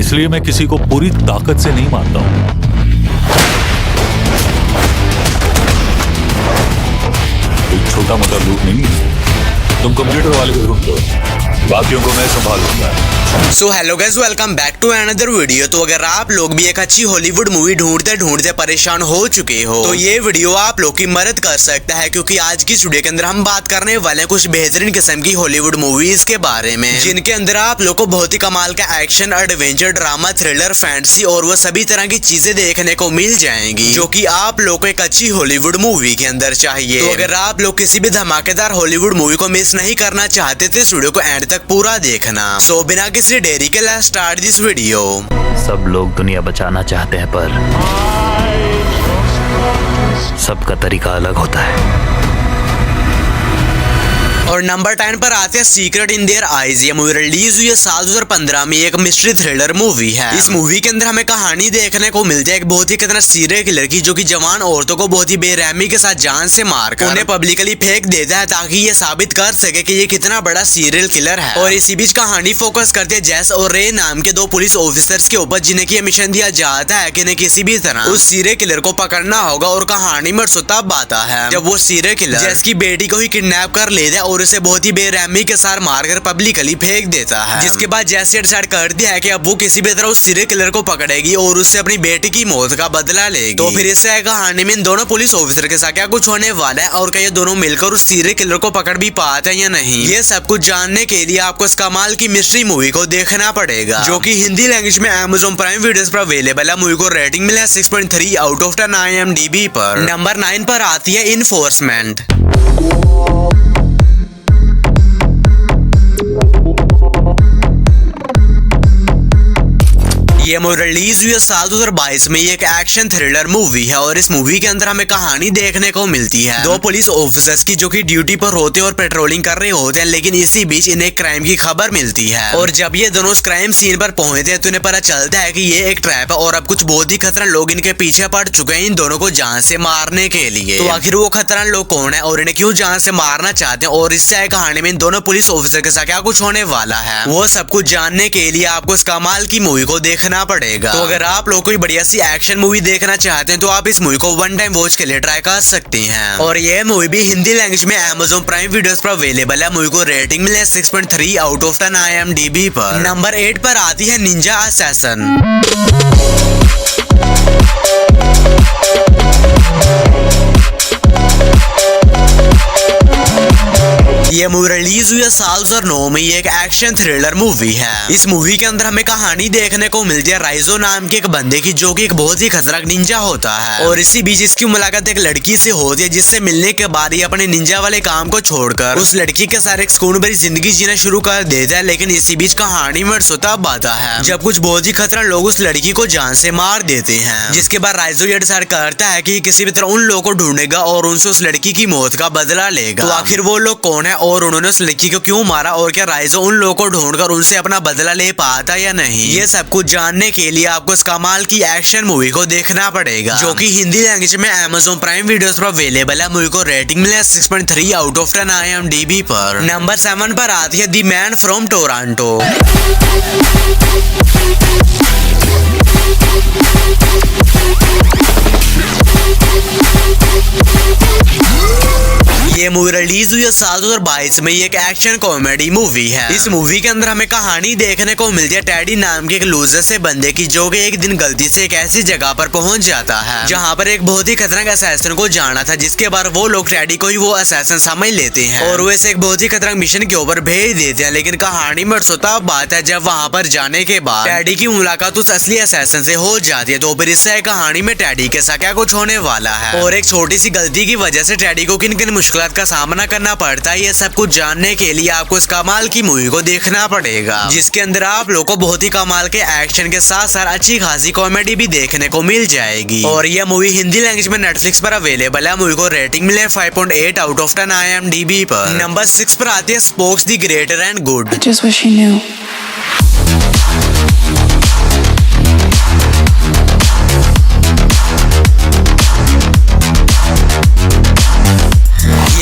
इसलिए मैं किसी को पूरी ताकत से नहीं मारता हूँ। कोई छोटा मोटा लूट नहीं है। तुम कंप्यूटर वाले को ढूंढो, बाकियों को मैं संभाल लूंगा। So hello guys, welcome back to another video. तो अगर आप लोग भी एक अच्छी हॉलीवुड मूवी ढूंढते ढूंढते परेशान हो चुके हो तो ये वीडियो आप लोग की मदद कर सकता है, क्योंकि आज की वीडियो के अंदर हम बात करने वाले हैं कुछ बेहतरीन किस्म की हॉलीवुड मूवीज के बारे में, जिनके अंदर आप लोग को बहुत ही कमाल का action, adventure, drama, thriller, fantasy और वो सभी तरह की चीजें देखने को मिल जाएंगी जो कि आप लोग को एक अच्छी हॉलीवुड मूवी के अंदर चाहिए। तो अगर आप लोग किसी भी धमाकेदार हॉलीवुड मूवी को मिस नहीं करना चाहते तो इस वीडियो को एंड तक पूरा देखना। सो बिना किसी देरी के लेट्स स्टार्ट दिस वीडियो। सब लोग दुनिया बचाना चाहते हैं, पर सबका तरीका अलग होता है। और नंबर 10 पर आते हैं सीक्रेट इन देयर आईज। ये मूवी रिलीज हुई है साल 2015 में, एक मिस्ट्री थ्रिलर मूवी है। इस मूवी के अंदर हमें कहानी देखने को मिलती है एक बहुत ही खतरनाक सीरियल किलर की, जो कि जवान औरतों को बहुत ही बेरहमी के साथ जान से मारकर उन्हें पब्लिकली फेंक देता है ताकि ये साबित कर सके कि ये कितना बड़ा सीरियल किलर है। और इसी बीच कहानी फोकस करती है जेस और रे नाम के दो पुलिस ऑफिसर्स के ऊपर, जिन्हें की मिशन दिया जाता है कि इन्हें किसी भी तरह उस सीरियल किलर को पकड़ना होगा। और कहानी में तब आता है जब वो सीरियल किलर जेस की बेटी को ही किडनैप कर लेता है और उसे बहुत ही बेरहमी के साथ मारकर पब्लिकली फेंक देता है। जिसके बाद जैसे डिसाइड करती है कि अब वो किसी भी तरह उस सीरियल किलर को पकड़ेगी और उससे अपनी बेटी की मौत का बदला लेगी। तो फिर इस कहानी में इन दोनों पुलिस ऑफिसर के साथ क्या कुछ होने वाला है और क्या ये दोनों मिलकर उस सीरियल किलर को पकड़ भी पाते हैं या नहीं, ये सब कुछ जानने के लिए आपको इस कमाल की मिस्ट्री मूवी को देखना पड़ेगा, जो कि हिंदी लैंग्वेज में Amazon प्राइम वीडियोस पर अवेलेबल है। मूवी को रेटिंग मिला 6.3 आउट ऑफ 10 IMDb पर। नंबर 9 पर आती है इन्फोर्समेंट। ये मूवी रिलीज हुई है साल 2022 में। ये एक एक्शन थ्रिलर मूवी है और इस मूवी के अंदर हमें कहानी देखने को मिलती है दो पुलिस ऑफिसर्स की, जो कि ड्यूटी पर होते हैं और पेट्रोलिंग कर रहे होते हैं, लेकिन इसी बीच इन्हें क्राइम की खबर मिलती है। और जब ये दोनों उस क्राइम सीन पर पहुंचते हैं तो इन्हें पता चलता है कि ये एक ट्रैप है और अब कुछ बहुत ही खतरनाक लोग इनके पीछे पड़ चुके हैं इन दोनों को जान से मारने के लिए। तो आखिर वो खतरनाक लोग कौन है और इन्हें क्यों जान से मारना चाहते हैं, और इससे कहानी में इन दोनों पुलिस ऑफिसर के साथ क्या कुछ होने वाला है, वो सब कुछ जानने के लिए आपको इस कमाल की मूवी को देखना पड़ेगा। तो अगर आप लोग कोई बढ़िया सी एक्शन मूवी देखना चाहते हैं तो आप इस मूवी को वन टाइम वॉच के लिए ट्राई कर सकते हैं। और ये मूवी भी हिंदी लैंग्वेज में Amazon प्राइम वीडियोस पर अवेलेबल है। मूवी को रेटिंग मिले 6.3 आउट ऑफ 10 IMDb पर। नंबर 8 पर आती है निंजा असैसिन। ये मूवी रिलीज हुई है साल 2009 में। ये एक एक्शन थ्रिलर मूवी है। इस मूवी के अंदर हमें कहानी देखने को मिलती है राइजो नाम के एक बंदे की, जो कि एक बहुत ही खतरनाक निंजा होता है। और इसी बीच इसकी मुलाकात एक लड़की से होती है, जिससे मिलने के बाद ये अपने निंजा वाले काम को छोड़कर उस लड़की के साथ एक सुकून भरी जिंदगी जीना शुरू कर देता है। लेकिन इसी बीच कहानी में तब आता है जब कुछ बहुत ही खतरनाक लोग उस लड़की को जान से मार देते हैं। जिसके बाद राइजो ये डिसाइड करता है कि किसी भी तरह उन लोगों को ढूंढेगा और उनसे उस लड़की की मौत का बदला लेगा। तो आखिर वो लोग कौन है और उन्होंने उस लड़की को क्यों मारा, और क्या राइजो उन लोगों को ढूंढकर उनसे अपना बदला ले पाता या नहीं, ये सब कुछ जानने के लिए आपको इस कमाल की एक्शन मूवी को देखना पड़ेगा, जो कि हिंदी लैंग्वेज में Amazon प्राइम वीडियोस पर अवेलेबल है। मूवी को रेटिंग मिला 6.3 आउट ऑफ 10 IMDb पर। नंबर 7 पर आती है द मैन फ्रॉम टोरंटो। ये मूवी रिलीज हुई है साल 2022 में। ये एक एक्शन कॉमेडी मूवी है। इस मूवी के अंदर हमें कहानी देखने को मिलती है टैडी नाम के एक लूजर से बंदे की, जो कि एक दिन गलती से एक ऐसी जगह पर पहुंच जाता है जहां पर एक बहुत ही खतरनाक असैसिन को जाना था। जिसके बाद वो लोग टैडी को ही वो असैसिन समझ लेते हैं और वो इसे एक बहुत ही खतरनाक मिशन के ऊपर भेज देते हैं। लेकिन कहानी में तब बात है जब वहां पर जाने के बाद टैडी की मुलाकात उस असली असैसिन से हो जाती है। तो फिर इससे कहानी में टैडी के साथ क्या कुछ होने वाला है और एक छोटी सी गलती की वजह से टैडी को किन किन मुश्किल का सामना करना पड़ता है, ये सब कुछ जानने के लिए आपको इस कमाल की मूवी को देखना पड़ेगा, जिसके अंदर आप लोगों को बहुत ही कमाल के एक्शन के साथ साथ अच्छी खासी कॉमेडी भी देखने को मिल जाएगी। और यह मूवी हिंदी लैंग्वेज में नेटफ्लिक्स पर अवेलेबल है। मूवी को रेटिंग मिले 5.8 आउट ऑफ 10 IMDb पर। नंबर 6 पर आती है spokes the greater and good. Just wish he knew.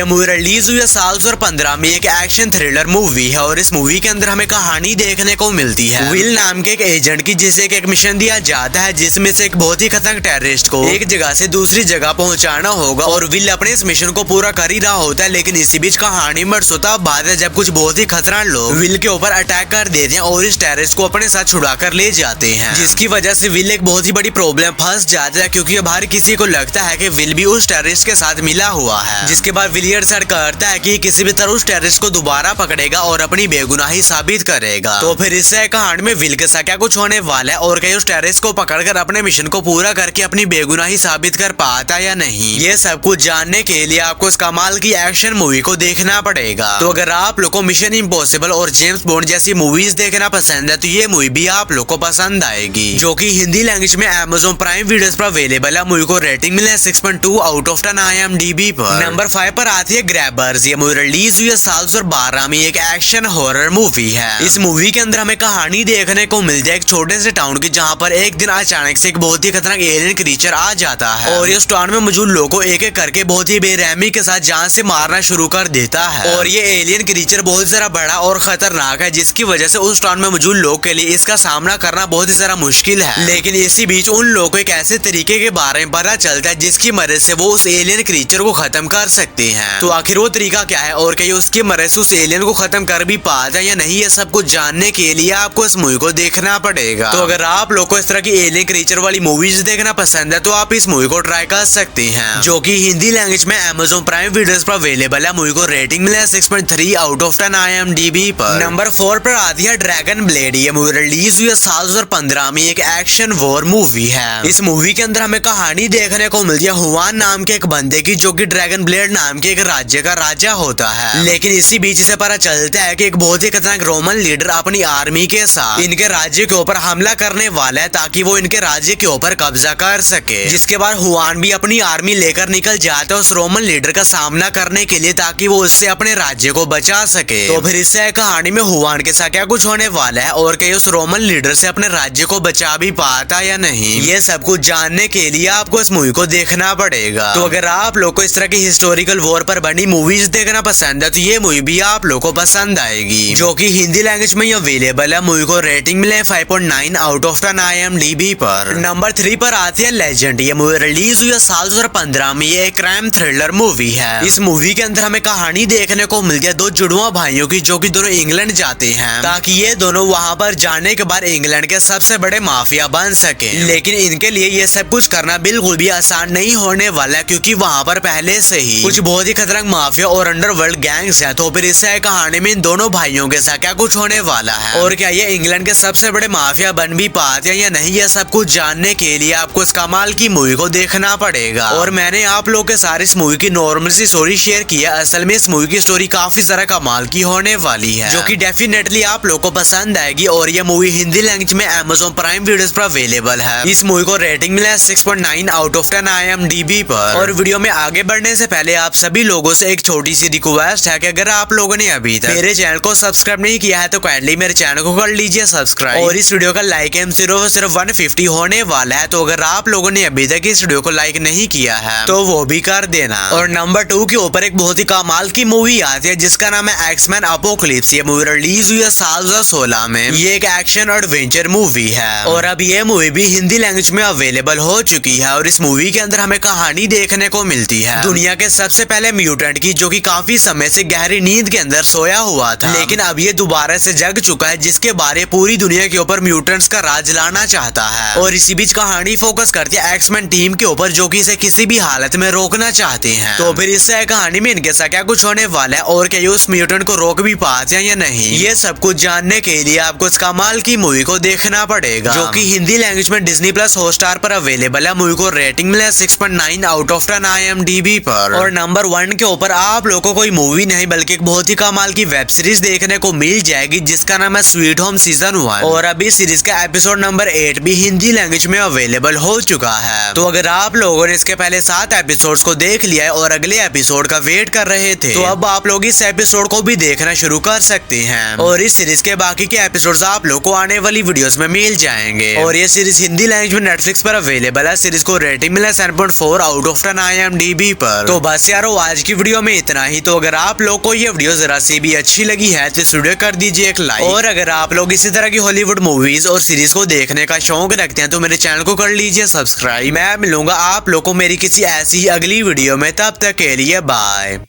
ये मूवी रिलीज हुई है साल 2015 में। एक एक्शन थ्रिलर मूवी है और इस मूवी के अंदर हमें कहानी देखने को मिलती है विल नाम के एक एजेंट की, जिसे एक मिशन दिया जाता है जिसमें से एक बहुत ही खतरनाक टेररिस्ट को एक जगह से दूसरी जगह पहुंचाना होगा और विल अपने इस मिशन को पूरा कर ही रहा होता है। लेकिन इसी बीच कहानी में सोता बात है जब कुछ बहुत ही खतरनाक लोग विल के ऊपर अटैक कर देते हैं और इस टेररिस्ट को अपने साथ छुड़ा कर ले जाते हैं, जिसकी वजह से विल एक बहुत ही बड़ी प्रॉब्लम फंस जाता है क्योंकि अब हर किसी को लगता है कि विल भी उस टेररिस्ट के साथ मिला हुआ है। जिसके बाद विल ये डिसाइड करता है कि किसी भी तरह उस टेररिस्ट को दोबारा पकड़ेगा और अपनी बेगुनाही साबित करेगा। तो फिर इससे कहानी में विल के साथ क्या कुछ होने वाला है और कहीं उस टेररिस्ट को पकड़कर अपने मिशन को पूरा करके अपनी बेगुनाही साबित कर पाता या नहीं, ये सब कुछ जानने के लिए आपको इस कमाल की एक्शन मूवी को देखना पड़ेगा। तो अगर आप लोग को मिशन इम्पॉसिबल और जेम्स बॉन्ड जैसी मूवीज देखना पसंद है तो ये मूवी भी आप लोग को पसंद आएगी, जो कि हिंदी लैंग्वेज में Amazon प्राइम वीडियोस पर अवेलेबल है। मूवी को रेटिंग मिला है 6.2 आउट ऑफ 10 IMDb पर। नंबर 5 पर आती है ग्रैबर्स। ये मूवी रिलीज हुई है साल 2012 में। एक एक्शन हॉरर मूवी है। इस मूवी के अंदर हमें कहानी देखने को मिलती है एक छोटे से टाउन की, जहाँ पर एक दिन अचानक से एक बहुत ही खतरनाक एलियन क्रीचर आ जाता है और इस टाउन में मौजूद लोगों को एक एक करके बहुत ही बेरहमी के साथ जान से मारना शुरू कर देता है। और ये एलियन क्रीचर बहुत ज्यादा बड़ा और खतरनाक है, जिसकी वजह से उस टाउन में मौजूद लोगों के लिए इसका सामना करना बहुत ही ज्यादा मुश्किल है। लेकिन इसी बीच उन लोगों को एक ऐसे तरीके के बारे में पता चलता है जिसकी मदद से वो उस एलियन क्रीचर को खत्म कर सकते हैं। तो आखिर वो तरीका क्या है और क्या उसकी मदद से उस एलियन को खत्म कर भी पाता है या नहीं, ये सब कुछ जानने के लिए आपको इस मूवी को देखना पड़ेगा। तो अगर आप लोग को इस तरह की एलियन क्रीचर वाली मूवीज देखना पसंद है तो आप इस मूवी को ट्राई कर सकते हैं, जो कि हिंदी लैंग्वेज में Amazon प्राइम वीडियोस पर अवेलेबल है। मूवी को रेटिंग मिला है 6.3 आउट ऑफ 10 IMDb पर। नंबर 4 पर आती है ड्रैगन ब्लेड। ये मूवी रिलीज हुई है साल 2015 में। एक एक्शन वॉर मूवी है। इस मूवी के अंदर हमें कहानी देखने को मिलती है हुआन नाम के एक बंदे की, जो कि ड्रैगन ब्लेड नाम के एक राज्य का राजा होता है। लेकिन इसी बीच से पता चलता है कि एक बहुत ही खतरनाक रोमन लीडर अपनी आर्मी के साथ इनके राज्य के ऊपर हमला करने वाला है ताकि वो इनके राज्य के ऊपर कब्जा कर सके। जिसके बाद हुआन भी अपनी आर्मी लेकर निकल जाता है उस रोमन लीडर का सामना करने के लिए ताकि वो उससे अपने राज्य को बचा सके। तो फिर इससे कहानी में हुआन के साथ क्या कुछ होने वाला है और क्या उस रोमन लीडर से अपने राज्य को बचा भी पाता या नहीं, ये सब कुछ जानने के लिए आपको इस मूवी को देखना पड़ेगा। तो अगर आप लोग को इस तरह की हिस्टोरिकल वॉर पर बनी मूवीज देखना पसंद है तो ये मूवी भी आप लोग को पसंद आएगी, जो कि हिंदी लैंग्वेज में अवेलेबल है। मूवी को रेटिंग मिले 5.9 आउट ऑफ 10 IMDb पर। नंबर 3 पर आती है लेजेंड। ये मूवी रिलीज हुई है साल 2015 में। ये एक क्राइम थ्रिलर मूवी है। इस मूवी के अंदर हमें कहानी देखने को मिलती है दो जुड़वा भाइयों की, जो कि दोनों इंग्लैंड जाते हैं ताकि ये दोनों वहां पर जाने के बाद इंग्लैंड के सबसे बड़े माफिया बन सके। लेकिन इनके लिए ये सब कुछ करना बिल्कुल भी आसान नहीं होने वाला, क्योंकि वहां पर पहले से ही कुछ बहुत ही खतरनाक माफिया और अंडरवर्ल्ड गैंग्स हैं। तो फिर इससे कहानी में इन दोनों भाइयों के साथ क्या कुछ होने वाला है और क्या ये इंग्लैंड के सबसे बड़े माफिया बन भी पाते हैं या नहीं, ये सब कुछ जानने के लिए आपको इस कमाल की मूवी को देखना पड़ेगा। और मैंने आप लोग के साथ इस मूवी की नॉर्मल सी स्टोरी शेयर की है। असल में इस मूवी की स्टोरी काफी ज्यादा कमाल की होने वाली है, जो कि डेफिनेटली आप लोग को पसंद आएगी। और ये मूवी हिंदी लैंग्वेज में Amazon प्राइम वीडियोस पर अवेलेबल है। इस मूवी को रेटिंग मिला है 6.9 आउट ऑफ 10 IMDb पर। और वीडियो में आगे बढ़ने से पहले आप सभी लोगों से एक छोटी सी रिक्वेस्ट है कि अगर आप लोगों ने अभी तक मेरे चैनल को सब्सक्राइब नहीं किया है तो काइंडली मेरे चैनल को कर लीजिए सब्सक्राइब। और इस वीडियो का लाइक एम सिर्फ 150 होने वाला है, तो अगर आप लोगों ने अभी तक इस वीडियो को लाइक नहीं किया है तो वो भी कर देना। और नंबर 2 के ऊपर एक बहुत ही कमाल की मूवी आती है जिसका नाम है एक्समैन अपोकलिप्स। ये मूवी रिलीज हुई है साल 2016 में। ये एक एक्शन एडवेंचर मूवी है और अब ये मूवी भी हिंदी लैंग्वेज में अवेलेबल हो चुकी है। और इस मूवी के अंदर हमें कहानी देखने को मिलती है दुनिया के सबसे पहले म्यूटेंट की, जो कि काफी समय से गहरी नींद के अंदर सोया हुआ था, लेकिन अब ये दोबारा से जग चुका है, जिसके बारे पूरी दुनिया के ऊपर म्यूटेंट्स का राज लाना चाहता है। और इसी बीच कहानी फोकस करती है एक्समैन टीम के ऊपर, जो कि इसे किसी भी हालत में रोकना चाहते हैं। तो फिर इससे कहानी में इनके साथ क्या कुछ होने वाला है और क्या ये उस म्यूटेंट को रोक भी पाते हैं या नहीं, ये सब कुछ जानने के लिए आपको इस कमाल की मूवी को देखना पड़ेगा, जो कि हिंदी लैंग्वेज में डिज्नी प्लस हॉटस्टार पर अवेलेबल है। मूवी को रेटिंग मिला 6.9 आउट ऑफ 10 IMDb पर। और नंबर 1 के ऊपर आप लोगों को कोई मूवी नहीं बल्कि एक बहुत ही कमाल की वेब सीरीज देखने को मिल जाएगी, जिसका नाम है स्वीट होम सीजन 1। और अभी सीरीज का एपिसोड नंबर 8 भी हिंदी लैंग्वेज में अवेलेबल हो चुका है। तो अगर आप लोगों ने इसके पहले 7 एपिसोड्स को देख लिया है और अगले एपिसोड का वेट कर रहे थे, तो अब आप लोग इस एपिसोड को भी देखना शुरू कर सकते हैं। और इस सीरीज के बाकी के एपिसोड्स आप लोग को आने वाली वीडियोस में मिल जाएंगे। और ये सीरीज हिंदी लैंग्वेज में नेटफ्लिक्स पर अवेलेबल है। सीरीज को रेटिंग मिला 7.4 आउट ऑफ 10 IMDb पर। तो बस यारो आज की वीडियो में इतना ही। तो अगर आप लोग को ये वीडियो जरा से भी अच्छी लगी है तो इस वीडियो कर दीजिए एक लाइक, और अगर आप लोग इसी तरह की हॉलीवुड मूवीज और सीरीज को देखने का शौक रखते हैं तो मेरे चैनल को कर लीजिए सब्सक्राइब। मैं मिलूंगा आप लोग को मेरी किसी ऐसी ही अगली वीडियो में, तब तक के लिए बाय।